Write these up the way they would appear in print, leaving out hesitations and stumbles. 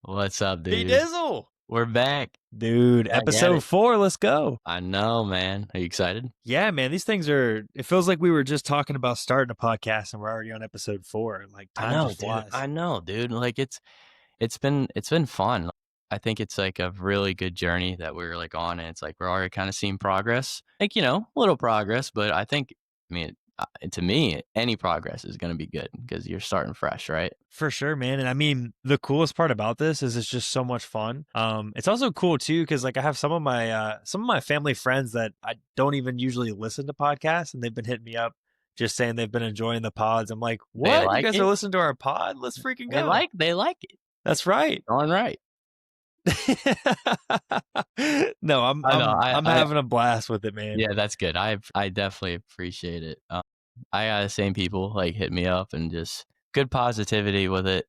What's up, B dude? Dizzle. We're back. Dude, Back at episode it. 4, let's go. I know, man. Are you excited? Yeah, man, these things are, it feels like we were just talking about starting a podcast and we're already on episode 4. Like, I time know, just dude. flies. I know, dude. Like it's been fun. I think it's like a really good journey that we're like on, and it's like we're already kind of seeing progress. Like, little progress, but I mean, to me, any progress is going to be good because you're starting fresh, right? For sure, man. And I mean, the coolest part about this is it's just so much fun. It's also cool too because like I have some of my family friends that I don't even usually listen to podcasts, and they've been hitting me up just saying they've been enjoying the pods. I'm like, They what? You like guys are it. listening to our pod? Let's freaking They go. like. They like it. That's right. All right. No, I'm I know. I'm I, I'm I having a blast with it, man. Yeah, that's good. I definitely appreciate it. I got the same people like hit me up and just good positivity with it,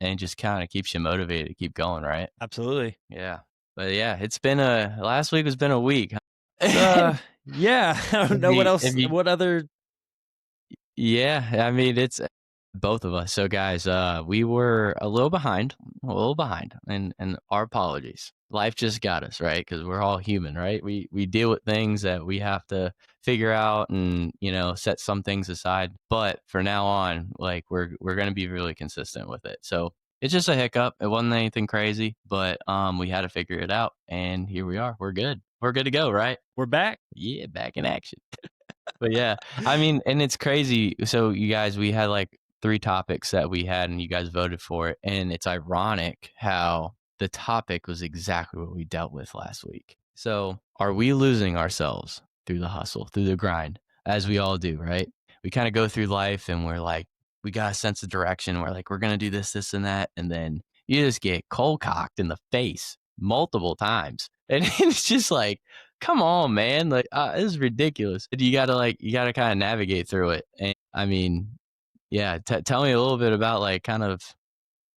and just kind of keeps you motivated to keep going, right? Absolutely. Yeah, but yeah, it's been a last week has been a week. It's Huh? yeah, I don't if know what you, else if you, what other yeah, I mean it's both of us. So guys, we were a little behind, and our apologies. Life just got us, right? Because we're all human, right? We deal with things that we have to figure out, and set some things aside. But for now on, like we're gonna be really consistent with it. So it's just a hiccup. It wasn't anything crazy, but we had to figure it out, and here we are. We're good. We're good to go, right? we're back. Yeah, back in action. But yeah, I mean, and it's crazy. So you guys, we had like 3 topics that we had, and you guys voted for it. And it's ironic how the topic was exactly what we dealt with last week. So are we losing ourselves through the hustle, through the grind, as we all do, right? We kind of go through life and we're like, we got a sense of direction. We're like, we're going to do this, this, and that. And then you just get cold cocked in the face multiple times. And it's just like, come on, man. Like, this is ridiculous. You gotta kind of navigate through it. And I mean, yeah, tell me a little bit about like kind of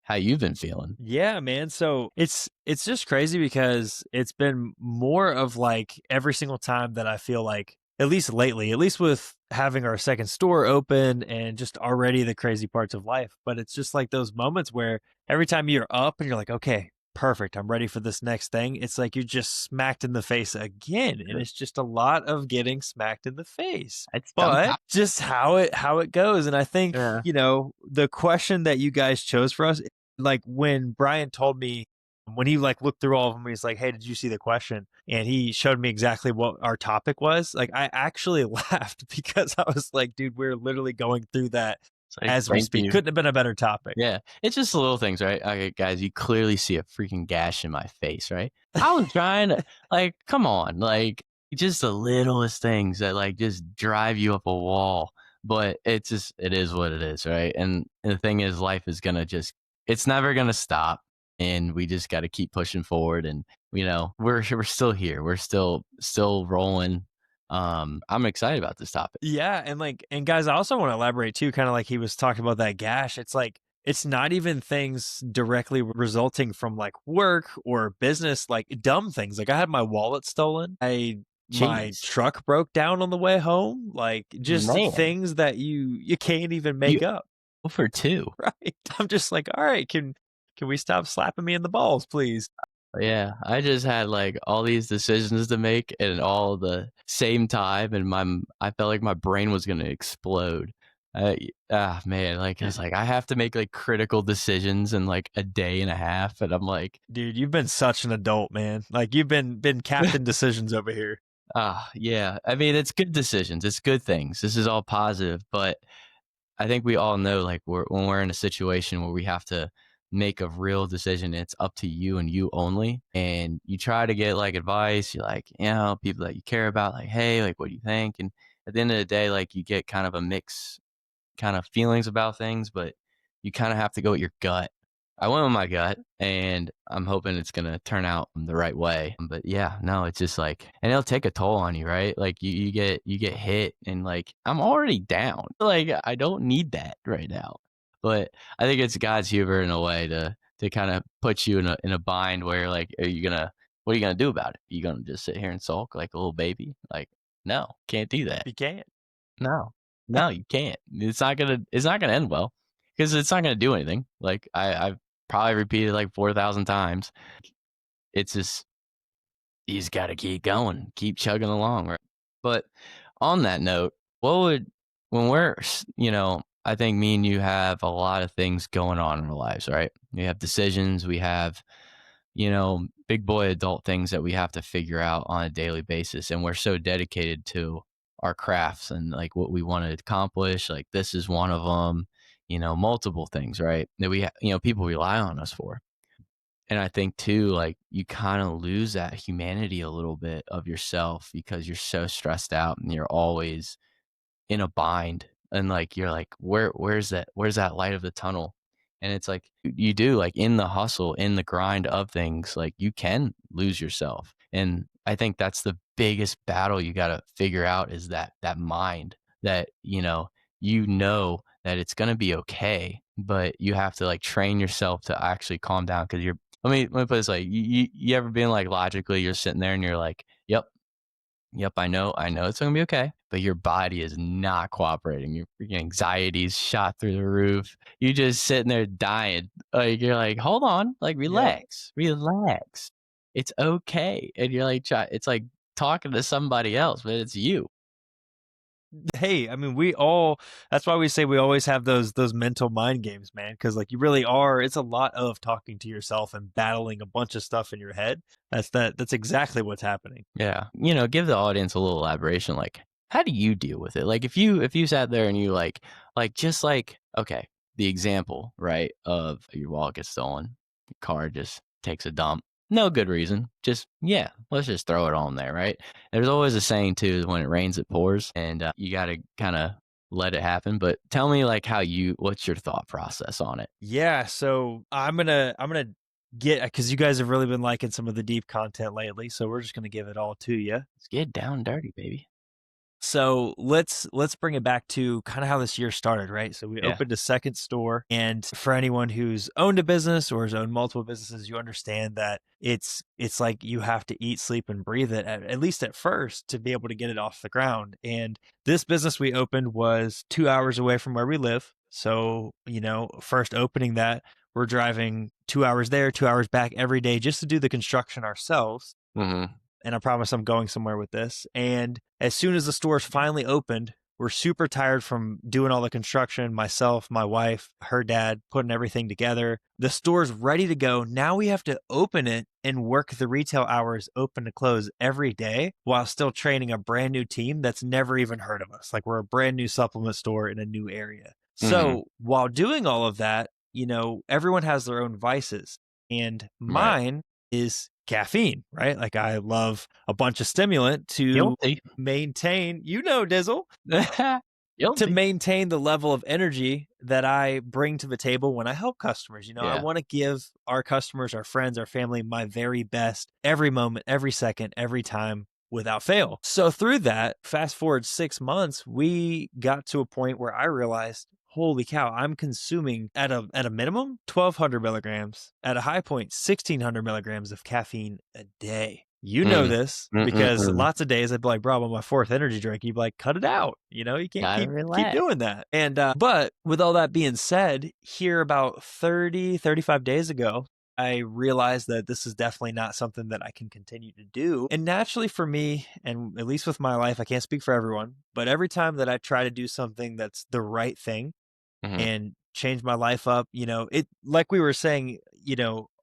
how you've been feeling. Yeah, man. So it's just crazy because it's been more of like every single time that I feel like, at least lately, at least with having our second store open and just already the crazy parts of life. But it's just like those moments where every time you're up and you're like, okay, perfect, I'm ready for this next thing. It's like you're just smacked in the face again. And it's just a lot of getting smacked in the face. It's But just how it goes. And I think, yeah. the question that you guys chose for us, like when Brian told me, when he like looked through all of them, he's like, "Hey, did you see the question?" And he showed me exactly what our topic was. Like I actually laughed because I was like, "Dude, we're literally going through that It's like as we thank speak." you. Couldn't have been a better topic. Yeah, it's just the little things, right? Okay, guys, you clearly see a freaking gash in my face, right? I was trying to, like, come on, like, just the littlest things that, like, just drive you up a wall. But it is what it is, right? And the thing is, life is gonna it's never gonna stop, and we just got to keep pushing forward. And we're still here, we're still rolling. I'm excited about this topic. Yeah, and guys, I also want to elaborate too, kind of like he was talking about that gash. It's like it's not even things directly resulting from like work or business, like dumb things. Like I had my wallet stolen. My Jeez, truck broke down on the way home. Like just man, things that you can't even you make up. for two. Right. I'm just like, all right, can we stop slapping me in the balls, please? Yeah, I just had like all these decisions to make and all the same time, and I felt like my brain was gonna explode. Man, like it's like I have to make like critical decisions in like a day and a half, and I'm like, Dude, you've been such an adult, man. Like you've been Captain Decisions over here. yeah. I mean, it's good decisions, it's good things. This is all positive, but I think we all know, like, when we're in a situation where we have to make a real decision, it's up to you and you only. And you try to get like advice. You're like, people that you care about, like, hey, like, what do you think? And at the end of the day, like, you get kind of a mix kind of feelings about things, but you kind of have to go with your gut. I went with my gut, and I'm hoping it's gonna turn out the right way. But yeah, no, it's just like, and it'll take a toll on you, right? Like you get hit, and like I'm already down. Like I don't need that right now. But I think it's God's humor in a way to kind of put you in a bind where like, what are you gonna do about it? Are you gonna just sit here and sulk like a little baby? Like, no, can't do that. You can't. No, no, you can't. It's not gonna end well because it's not gonna do anything. Like I've probably repeated like 4,000 times. It's just you just gotta keep going, keep chugging along, right? But on that note, what would when I think me and you have a lot of things going on in our lives, right? We have decisions, we have, big boy adult things that we have to figure out on a daily basis. And we're so dedicated to our crafts and like what we want to accomplish. Like this is one of them, multiple things, right? That people rely on us for. And I think too, like you kind of lose that humanity a little bit of yourself because you're so stressed out and you're always in a bind. And like you're like, where's that light of the tunnel? And it's like you do like in the hustle, in the grind of things, like you can lose yourself. And I think that's the biggest battle you gotta figure out is that mind that, that it's gonna be okay, but you have to like train yourself to actually calm down because you're let me put this like you ever been like logically you're sitting there and you're like, yep, yep, I know it's gonna be okay, but your body is not cooperating. Your freaking anxiety's shot through the roof. You just sitting there dying. Like you're like, hold on, like Yep. relax, relax. It's okay. And you're like it's like talking to somebody else, but it's you. Hey, I mean, we all that's why we say we always have those mental mind games, man, because like you really are it's a lot of talking to yourself and battling a bunch of stuff in your head. That's exactly what's happening. Yeah. Give the audience a little elaboration. Like, how do you deal with it? Like if you sat there and you like just like, okay, the example, right, of your wallet gets stolen, your car just takes a dump. No good reason. Just yeah, let's just throw it on there, right? There's always a saying too, when it rains, it pours, and you gotta kinda let it happen. But tell me like what's your thought process on it? Yeah, so I'm gonna get because you guys have really been liking some of the deep content lately, so we're just gonna give it all to you. Let's get down dirty, baby. So let's bring it back to kind of how this year started, right? So we Yeah. opened a second store, and for anyone who's owned a business or has owned multiple businesses, you understand that it's like you have to eat, sleep, and breathe it at least at first to be able to get it off the ground. And this business we opened was 2 hours away from where we live. So first opening that, we're driving 2 hours there, 2 hours back every day just to do the construction ourselves, Mhm. and I promise I'm going somewhere with this. And as soon as the stores finally opened, we're super tired from doing all the construction, myself, my wife, her dad, putting everything together. The store's ready to go. Now we have to open it and work the retail hours open to close every day while still training a brand new team that's never even heard of us. Like we're a brand new supplement store in a new area. Mhm. So while doing all of that, everyone has their own vices. And Right. mine is caffeine, right? Like I love a bunch of stimulant to Guilty. maintain, Dizzle, to Guilty. maintain the level of energy that I bring to the table when I help customers. I Yeah. want to give our customers, our friends, our family my very best every moment, every second, every time without fail. So through that, fast forward 6 months, we got to a point where I realized, holy cow, I'm consuming at a minimum 1,200 milligrams, at a high point 1,600 milligrams of caffeine a day. You know Mm. this because Mm-mm-mm. lots of days I'd be like, bro, I'm on my fourth energy drink. You'd be like, cut it out. You can't Gotta keep relax. doing that. And but with all that being said, here about 35 days ago, I realized that this is definitely not something that I can continue to do. And naturally for me, and at least with my life, I can't speak for everyone, but every time that I try to do something that's the right thing Mhm. and change my life up, it like we were saying,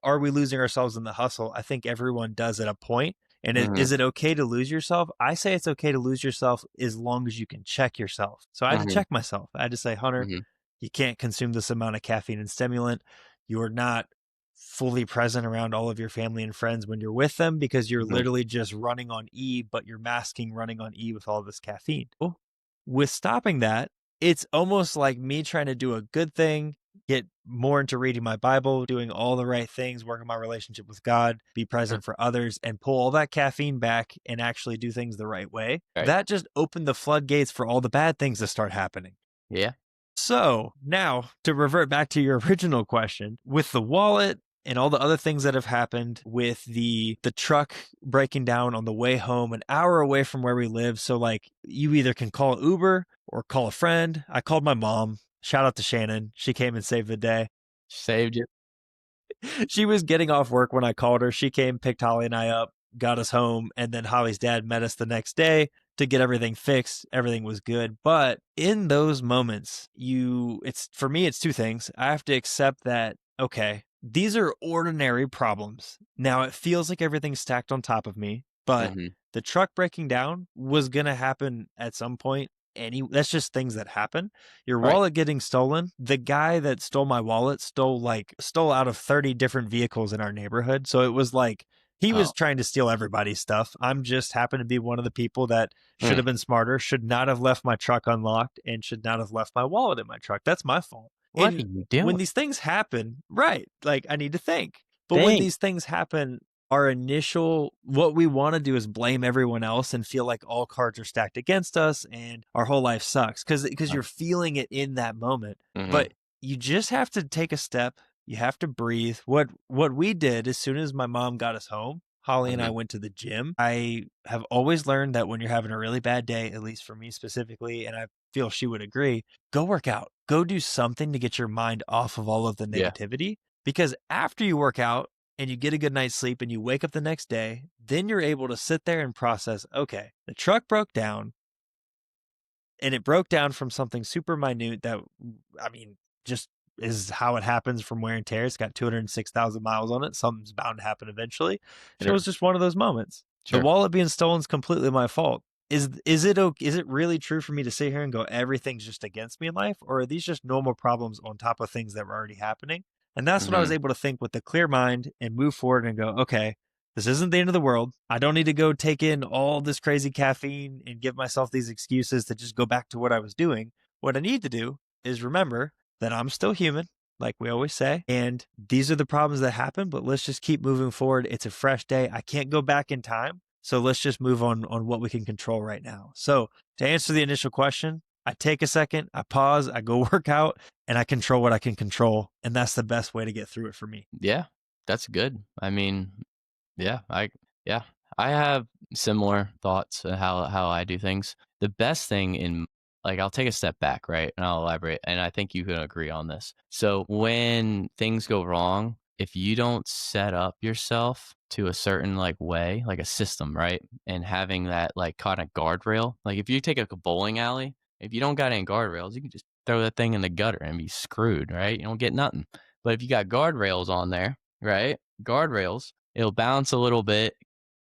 are we losing ourselves in the hustle? I think everyone does at a point. And Mhm. is it okay to lose yourself? I say it's okay to lose yourself as long as you can check yourself. So I had to Mhm. check myself. I had to say, Hunter, Mhm. you can't consume this amount of caffeine and stimulant. You're not fully present around all of your family and friends when you're with them because you're Mhm. literally just running on E, but you're masking running on E with all this caffeine. Cool. With stopping that, it's almost like me trying to do a good thing, get more into reading my Bible, doing all the right things, work on my relationship with God, be Mm. present for others, and pull all that caffeine back and actually do things the right way. Right. That just opened the floodgates for all the bad things to start happening. Yeah. So now to revert back to your original question, with the wallet and all the other things that have happened with the truck breaking down on the way home an hour away from where we live. So like you either can call Uber or call a friend. I called my mom. Shout out to Shannon. She came and saved the day. Saved you. She was getting off work when I called her. She came, picked Holly and I up, got us home, and then Holly's dad met us the next day to get everything fixed. Everything was good. But in those moments, it's for me, it's two things. I have to accept that, okay, these are ordinary problems. Now it feels like everything's stacked on top of me, but Mhm. the truck breaking down was going to happen at some point. That's just things that happen. Your Right. wallet getting stolen, the guy that stole my wallet stole out of 30 different vehicles in our neighborhood. So it was like he was Oh. trying to steal everybody's stuff. I'm just happened to be one of the people that should Mm. have been smarter, should not have left my truck unlocked, and should not have left my wallet in my truck. That's my fault. What are And you when doing? these things happen, right, like I need to think. But when Think. these things happen, our initial what we want to do is blame everyone else and feel like all cards are stacked against us and our whole life sucks because Right. you're feeling it in that moment. Mhm. But you just have to take a step. You have to breathe. What we did as soon as my mom got us home, Holly and I Mhm. went to the gym. I have always learned that when you're having a really bad day, at least for me specifically, and I feel she would agree, go work out. Go do something to get your mind off of all of the Yeah. negativity because after you work out and you get a good night's sleep and you wake up the next day, then you're able to sit there and process, okay, the truck broke down and it broke down from something super minute that, I mean, just is how it happens from wear and tear. It's got 206,000 miles on it. Something's bound to happen eventually. And it Sure. was just one of those moments. The Sure. wallet being stolen is completely my fault. Is it really true for me to sit here and go everything's just against me in life, or are these just normal problems on top of things that were already happening? And that's what I was Mhm. able to think with a clear mind and move forward and go, okay, this isn't the end of the world. I don't need to go take in all this crazy caffeine and give myself these excuses to just go back to what I was doing. What I need to do is remember that I'm still human, like we always say, and these are the problems that happen, but let's just keep moving forward. It's a fresh day. I can't go back in time. So let's just move on what we can control right now. So to answer the initial question, I take a second, I pause, I go work out, and I control what I can control. And that's the best way to get through it for me. Yeah. That's good. I mean, yeah, yeah, I have similar thoughts on how I do things. The best thing in like I'll take a step back, right? And I'll elaborate, and I think you can agree on this. So when things go wrong, if you don't set up yourself to a certain like way, like a system, right? And having that like kind of guardrail, like if you take a bowling alley, if you don't got any guardrails, you can just throw that thing in the gutter and be screwed, right? You don't get nothing. But if you got guardrails on there, right? Guardrails, it'll bounce a little bit,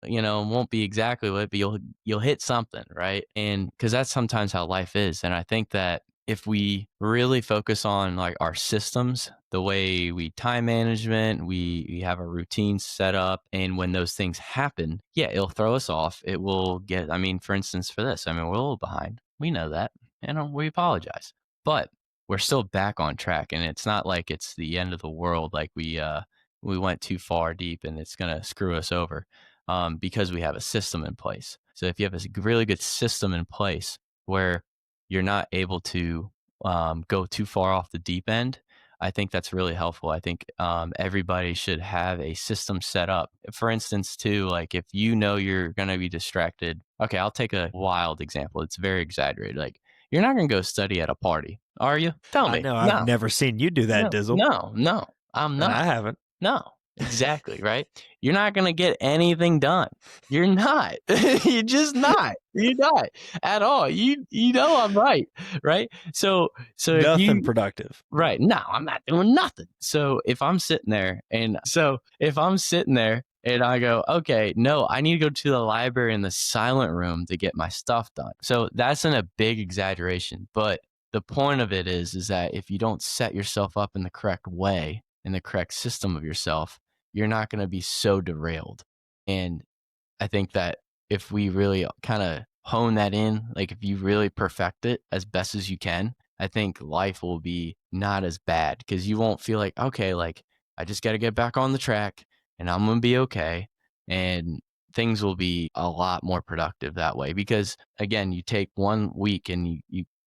won't be exactly what, but you'll hit something, right? And because that's sometimes how life is. And I think that if we really focus on like our systems, the way we time management, we have a routine set up, and when those things happen, yeah, it'll throw us off. It will get, I mean, for instance, for this, I mean, we're a little behind. We know that, and we apologize, but we're still back on track, and it's not like it's the end of the world. Like we went too far deep and it's going to screw us over because we have a system in place. So if you have a really good system in place where you're not able to go too far off the deep end, I think that's really helpful. I think everybody should have a system set up. For instance, too, like if you know you're going to be distracted. Okay, I'll take a wild example. It's very exaggerated. Like you're not going to go study at a party, are you? Tell I me. know I've No, never seen you do that, no, Dizzle, no, no. I'm and not. I haven't. No, exactly, right? You're not gonna get anything done. You're not. You're just not. You're not at all. You know I'm right, right? So if Nothing you productive. right, no, I'm not doing nothing. So if I'm sitting there and I go, okay, no, I need to go to the library in the silent room to get my stuff done. So that's in a big exaggeration, but the point of it is that if you don't set yourself up in the correct way, in the correct system of yourself, you're not going to be so derailed. And I think that if we really kind of hone that in, like if you really perfect it as best as you can, I think life will be not as bad because you won't feel like, okay, like I just got to get back on the track and I'm going to be okay. And things will be a lot more productive that way because again, you take 1 week and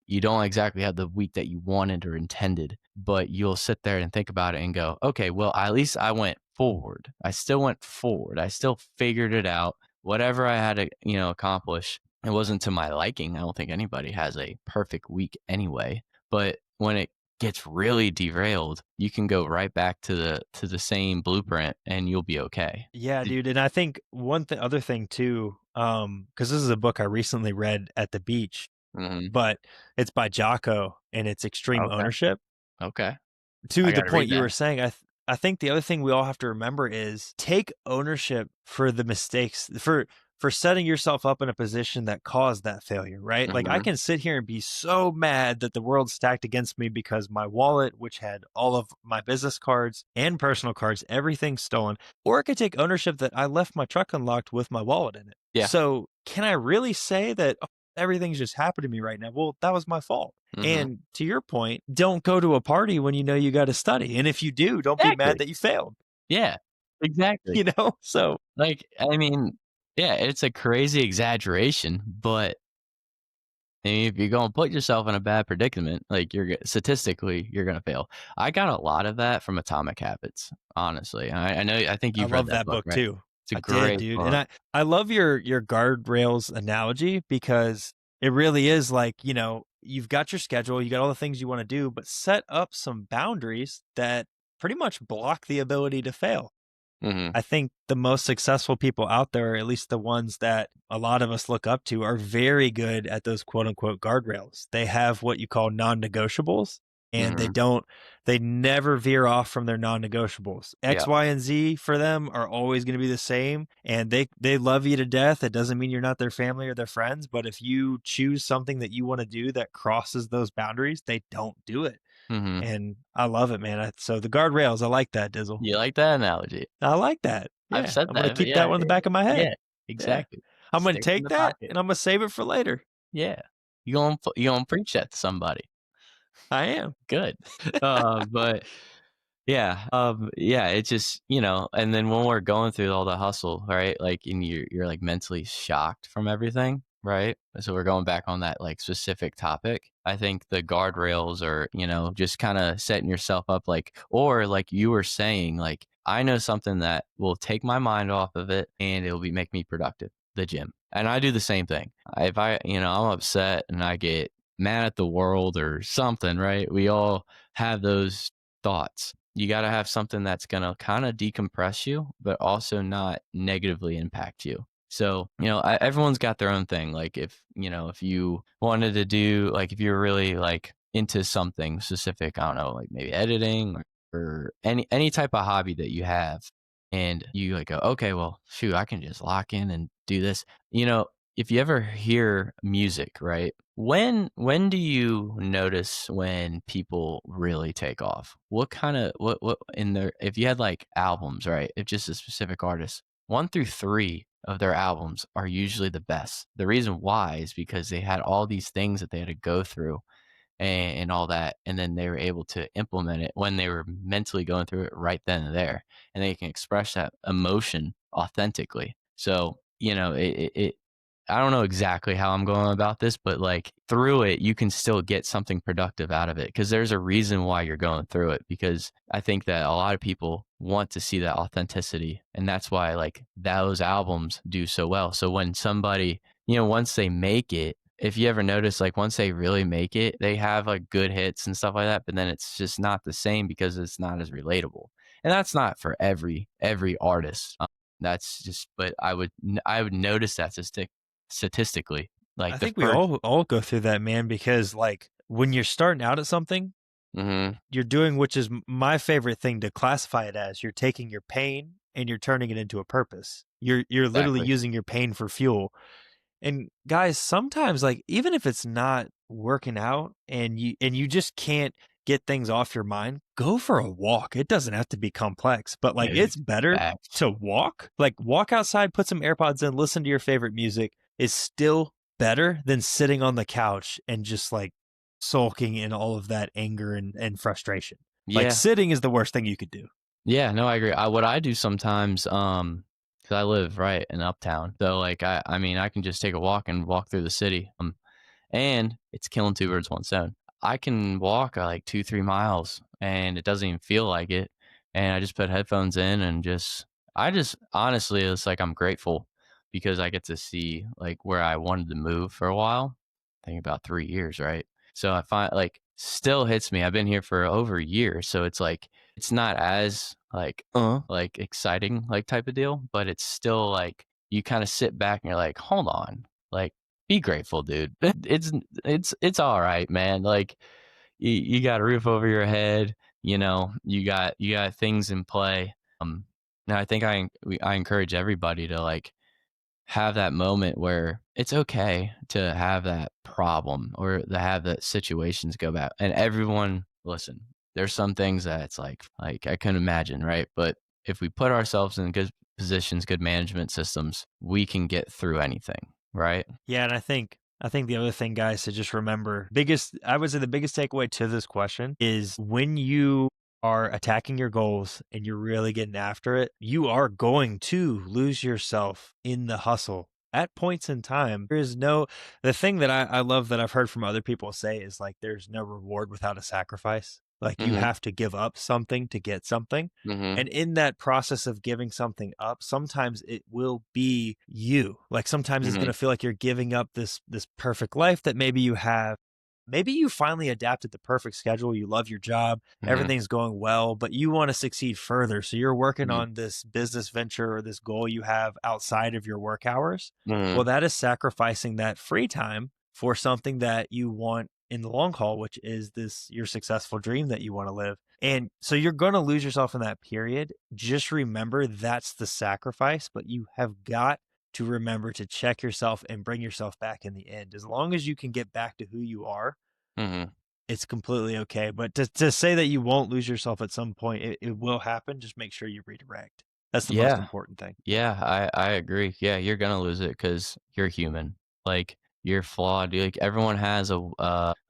you don't exactly have the week that you wanted or intended, but you'll sit there and think about it and go, okay, well, at least I went forward. I still went forward. I still figured it out. Whatever I had to, accomplish, it wasn't to my liking. I don't think anybody has a perfect week anyway. But when it gets really derailed, you can go right back to the same blueprint and you'll be okay. Yeah, dude, and I think other thing too, because this is a book I recently read at the beach, Mhm. but it's by Jocko, and it's Extreme Okay, Ownership. okay. I To the gotta point read you were that. saying, I think the other thing we all have to remember is take ownership for the mistakes, for setting yourself up in a position that caused that failure, right? Like, I Mhm, can sit here and be so mad that the world's stacked against me because my wallet, which had all of my business cards and personal cards, everything stolen, or I could take ownership that I left my truck unlocked with my wallet in it. yeah, So, can I really say that, "Oh, everything's just happened to me right now?" Well, that was my fault. mhm. And to your point, don't go to a party when you know you gotta study, and if you do, don't be mad Exactly. that you failed, Yeah, exactly. you know? So, Like, I mean, yeah, it's a crazy exaggeration, but I mean, if you're gonna put yourself in a bad predicament, like, statistically, you're gonna fail. I got a lot of that from Atomic Habits, honestly. I know I think I you've read love that that book, book right? too. It's a I did, great dude, and book. I love your guardrails analogy because it really is like, you've got your schedule, you got all the things you wanna do, but set up some boundaries that pretty much block the ability to fail. Mhm, I think the most successful people out there, or at least the ones that a lot of us look up to, are very good at those quote unquote guardrails. They have what you call non negotiables, and mhm. they never veer off from their non negotiables. X, Yeah, Y, and Z for them are always going to be the same, and they love you to death. It doesn't mean you're not their family or their friends, but if you choose something that you want to do that crosses those boundaries, they don't do it. mhm. And I love it, man. So the guardrails, I like that, Dizzle. You like that analogy? I like that. I've Yeah, said I'm gonna that, but keep that yeah, one in the back of my head. yeah, Yeah. exactly. I'm gonna Stick it in take the that pocket. and I'm gonna save it for later. Yeah. You gonna preach that to somebody. I am. Good. But yeah, it's just, and then when we're going through all the hustle, right? Like, and you're like mentally shocked from everything, right? So we're going back on that like specific topic. I think the guardrails are, just kind of setting yourself up like, or like you were saying, like, I know something that will take my mind off of it and it'll make me productive, the gym. And I do the same thing. If I'm upset and I get mad at the world or something, right? We all have those thoughts. You got to have something that's going to kind of decompress you, but also not negatively impact you. So, everyone's got their own thing. Like if you wanted to do, like if you're really like into something specific, I don't know, like maybe editing or any type of hobby that you have and you like go, okay, well, shoot, I can just lock in and do this. You know, if you ever hear music, right? When do you notice when people really take off? What kind of what in their if you had like albums, right? If just a specific artist, 1 through 3 of their albums are usually the best. The reason why is because they had all these things that they had to go through and all that, and then they were able to implement it when they were mentally going through it right then and there, and they can express that emotion authentically. So, I don't know exactly how I'm going about this, but like through it, you can still get something productive out of it because there's a reason why you're going through it. Because I think that a lot of people want to see that authenticity, and that's why like those albums do so well. So when somebody, once they make it, if you ever notice, like once they really make it, they have like good hits and stuff like that, but then it's just not the same because it's not as relatable. And that's not for every artist. That's just, but I would notice that statistically, like I the think we first. all go through that, man, because like when you're starting out at something, Mhm, you're doing which is my favorite thing to classify it as. You're taking your pain and you're turning it into a purpose. You're literally exactly. using your pain for fuel. And guys, sometimes like even if it's not working out and you just can't get things off your mind, go for a walk. It doesn't have to be complex, but like Dude, it's better facts. to walk. Like walk outside, put some AirPods in, listen to your favorite music is still better than sitting on the couch and just like sulking in all of that anger and frustration. Like Yeah. sitting is the worst thing you could do. Yeah, no, I agree. What I do sometimes, 'cause I live right in Uptown, so, like, I mean, I can just take a walk and walk through the city, and it's killing 2 birds, 1 stone. I can walk, like, 2, 3 miles, and it doesn't even feel like it, and I just put headphones in and I just honestly, it's like I'm grateful because I get to see, like, where I wanted to move for a while. I think about 3 years, right? So I find like still hits me. I've been here for over a year, so it's like it's not as like exciting like type of deal, but it's still like you kind of sit back and you're like, hold on, like be grateful, dude. It's all right, man. Like you got a roof over your head, you got things in play. Now I think I encourage everybody to like have that moment where it's okay to have that problem or to have that situations go bad. And everyone, listen, there's some things that it's like I couldn't imagine, right? But if we put ourselves in good positions, good management systems, we can get through anything, right? Yeah, and I think the other thing, guys, to just remember, biggest I would say the biggest takeaway to this question is when you are attacking your goals and you're really getting after it, you are going to lose yourself in the hustle. At points in time, there is no the thing that I love that I've heard from other people say is like there's no reward without a sacrifice. Like you Mhm. have to give up something to get something. Mhm. And in that process of giving something up, sometimes it will be you. Like sometimes it's going Mhm. to feel like you're giving up this perfect life that maybe you have. Maybe you finally adapted the perfect schedule. You love your job. Mhm. Everything's going well, but you want to succeed further. So you're working Mhm. on this business venture or this goal you have outside of your work hours. Well, Mhm. that is sacrificing that free time for something that you want in the long haul, which is this your successful dream that you want to live. And so you're going to lose yourself in that period. Just remember that's the sacrifice, but you have got to remember to check yourself and bring yourself back in the end. As long as you can get back to who you are, Mhm. it's completely okay. But to say that you won't lose yourself at some point, it will happen. Just make sure you redirect. That's the most Yeah. important thing. Yeah, I agree. Yeah, you're gonna lose it because you're human. Like, you're flawed. Like, everyone has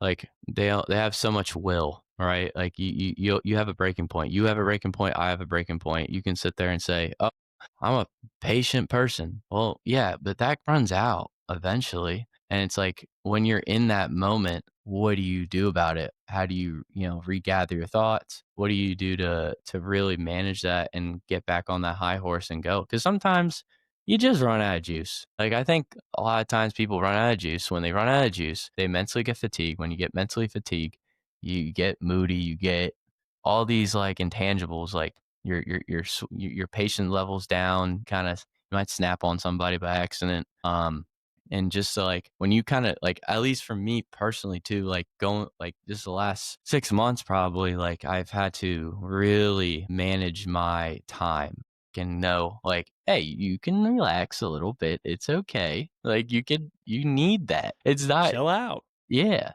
like, they have so much will, right? Like, you have a breaking point. You have a breaking point, I have a breaking point. You can sit there and say, "Oh, I'm a patient person." Well, yeah, but that runs out eventually, and it's like, when you're in that moment, what do you do about it? How do you regather your thoughts? What do you do to really manage that and get back on that high horse and go? Because sometimes you just run out of juice. Like, I think a lot of times people run out of juice. When they run out of juice, they mentally get fatigued. When you get mentally fatigued, you get moody, you get all these, like, intangibles, like, your patient levels down, kinda you might snap on somebody by accident, and just so, like, when you kinda like, at least for me personally too, like, going like, just the last 6 months probably, like, I've had to really manage my time and know, like, "Hey, you can relax a little bit, it's okay." Like, you need that. It's not Chill out. yeah.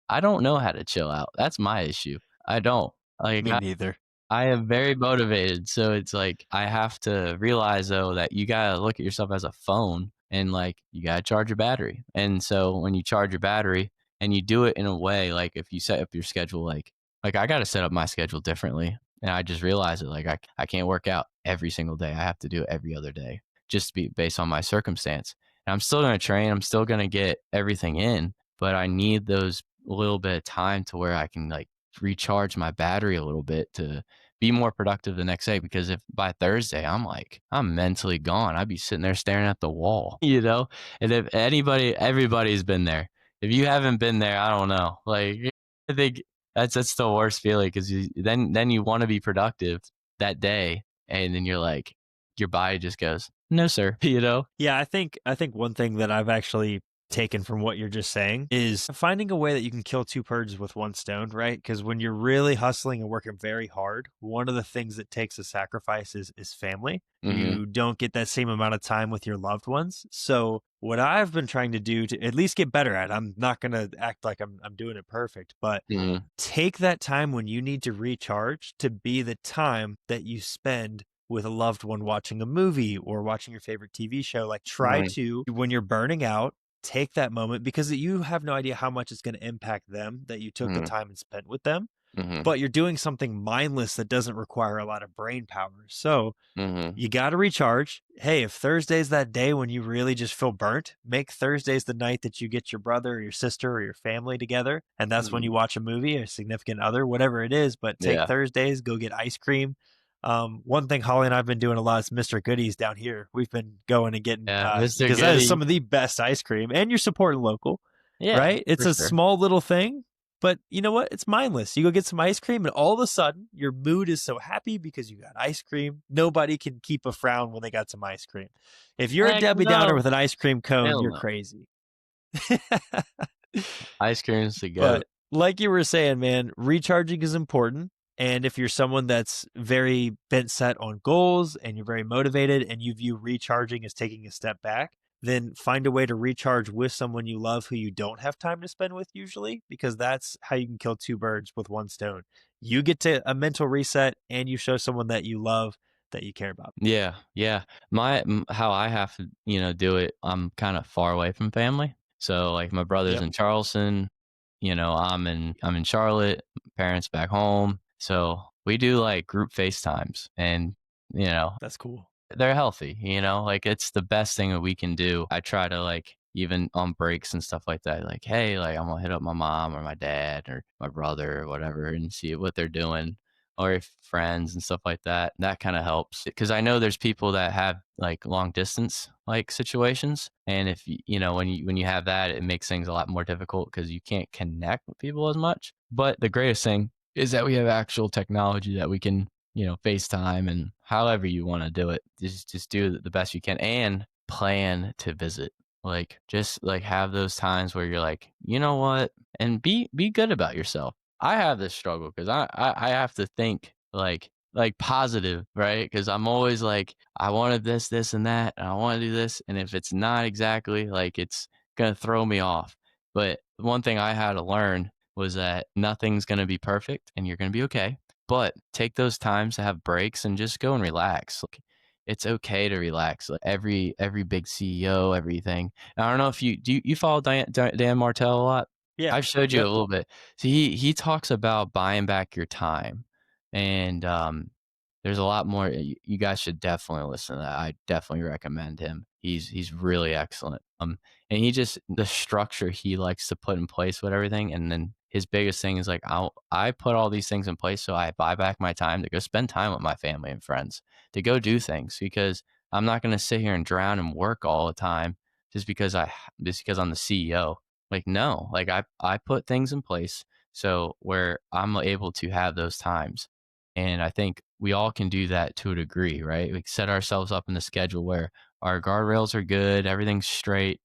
I don't know how to chill out, that's my issue. I don't. Like, Me neither. I am very motivated, so it's like I have to realize though that you gotta look at yourself as a phone and like you gotta charge your battery. And so when you charge your battery and you do it in a way like if you set up your schedule like I gotta set up my schedule differently. And I just realized it like I can't work out every single day. I have to do it every other day just to be based on my circumstance. And I'm still gonna train, I'm still gonna get everything in, but I need those little bit of time to where I can like recharge my battery a little bit to be more productive the next day because if by Thursday I'm mentally gone, I'd be sitting there staring at the wall, you know? And if everybody's been there. If you haven't been there, I don't know. Like I think that's the worst feeling because then you want to be productive that day, and then you're like, your body just goes, no, sir, you know? Yeah, I think one thing that I've actually taken from what you're just saying is finding a way that you can kill two birds with one stone, right? Because when you're really hustling and working very hard, one of the things that takes a sacrifice is family. Mm-hmm. You don't get that same amount of time with your loved ones. So what I've been trying to do to at least get better at, I'm not gonna act like I'm doing it perfect, but Mm-hmm. take that time when you need to recharge to be the time that you spend with a loved one watching a movie or watching your favorite TV show. Like, try Mm-hmm. to, when you're burning out, take that moment because you have no idea how much it's going to impact them that you took the time and spent with them. Mm-hmm. But you're doing something mindless that doesn't require a lot of brain power. So, Mm-hmm. you got to recharge. Hey, if Thursday's that day when you really just feel burnt, make Thursdays the night that you get your brother or your sister or your family together. And that's when you Mm-hmm. watch a movie, a significant other, whatever it is. But take Yeah. Thursdays, go get ice cream. One thing Holly and I've been doing a lot is Mr. Goodies down here. We've been going and getting, Yeah. Mr. because that is Goody. some of the best ice cream and you're supporting local, Yeah, right? It's for a sure. small little thing, But you know what? It's mindless. You go get some ice cream, and all of a sudden, your mood is so happy because you got ice cream. Nobody can keep a frown when they got some ice cream. If you're a Heck Debbie Downer no. with an ice cream cone, Hell you're no. crazy. Ice cream's the goat. But like you were saying, man, recharging is important. And if you're someone that's very bent set on goals and you're very motivated and you view recharging as taking a step back, then find a way to recharge with someone you love who you don't have time to spend with usually, because that's how you can kill two birds with one stone. You get to a mental reset and you show someone that you love that you care about. Yeah, yeah. How I have to, do it, I'm kinda far away from family. So, like, my brother's Yep. in Charleston, I'm in Charlotte, parents back home. So, we do, like, group FaceTimes and, you know, That's cool. they're healthy, like, it's the best thing that we can do. I try to, like, even on breaks and stuff like that, like, "Hey," like, I'm gonna hit up my mom or my dad or my brother or whatever and see what they're doing, or if friends and stuff like that. That kinda helps because I know there's people that have, like, long distance, like, situations, and if when you have that, it makes things a lot more difficult because you can't connect with people as much. But the greatest thing is that we have actual technology that we can FaceTime and however you want to do it. Just do the best you can and plan to visit. Like just like have those times where you're like, you know what, and be good about yourself. I have this struggle because I have to think like positive, right? Because I'm always like, I wanted this, and that, and I want to do this, and if it's not exactly like it's gonna throw me off. But one thing I had to learn was that nothing's gonna be perfect, and you're gonna be okay, but take those times to have breaks and just go and relax. Like, it's okay to relax. Like every big CEO, everything. And I don't know if you follow Dan Martell a lot. Yeah. I've showed you a Yep. little bit. So he talks about buying back your time, and there's a lot more. You guys should definitely listen to that. I definitely recommend him. He's really excellent. And he just the structure he likes to put in place with everything, and then his biggest thing is like I put all these things in place so I buy back my time to go spend time with my family and friends, to go do things because I'm not going to sit here and drown and work all the time just because I'm the CEO. Like no, like I put things in place so where I'm able to have those times. And I think we all can do that to a degree, right? We set ourselves up in the schedule where our guardrails are good, everything's straight,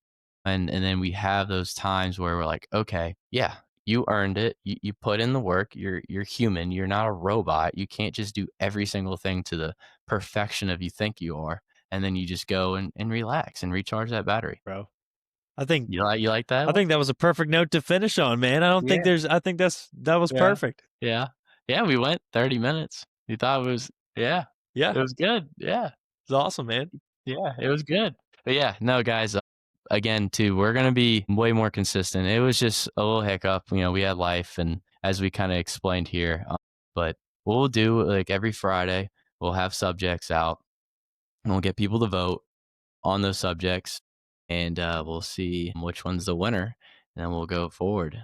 and then we have those times where we're like, okay, yeah, you earned it. You put in the work. You're human. You're not a robot. You can't just do every single thing to the perfection of you think you are, and then you just go and relax and recharge that battery. Bro. I think You like that I one? think that was a perfect note to finish on, man. I don't think Yeah, there's I think that was yeah, perfect. yeah, yeah. We went 30 minutes. We thought it was yeah, Yeah, it was good. Yeah. it's awesome, man. Yeah, it was good. But yeah, no, guys, again, too, we're gonna be way more consistent. It was just a little hiccup. We had life, and as we kind of explained here, but we'll do like every Friday, we'll have subjects out, and we'll get people to vote on those subjects, and we'll see which one's the winner, and then we'll go forward.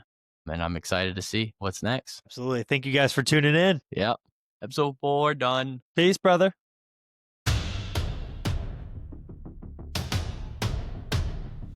And I'm excited to see what's next. Absolutely. Thank you guys for tuning in. Yep. Episode 4 done. Peace, brother.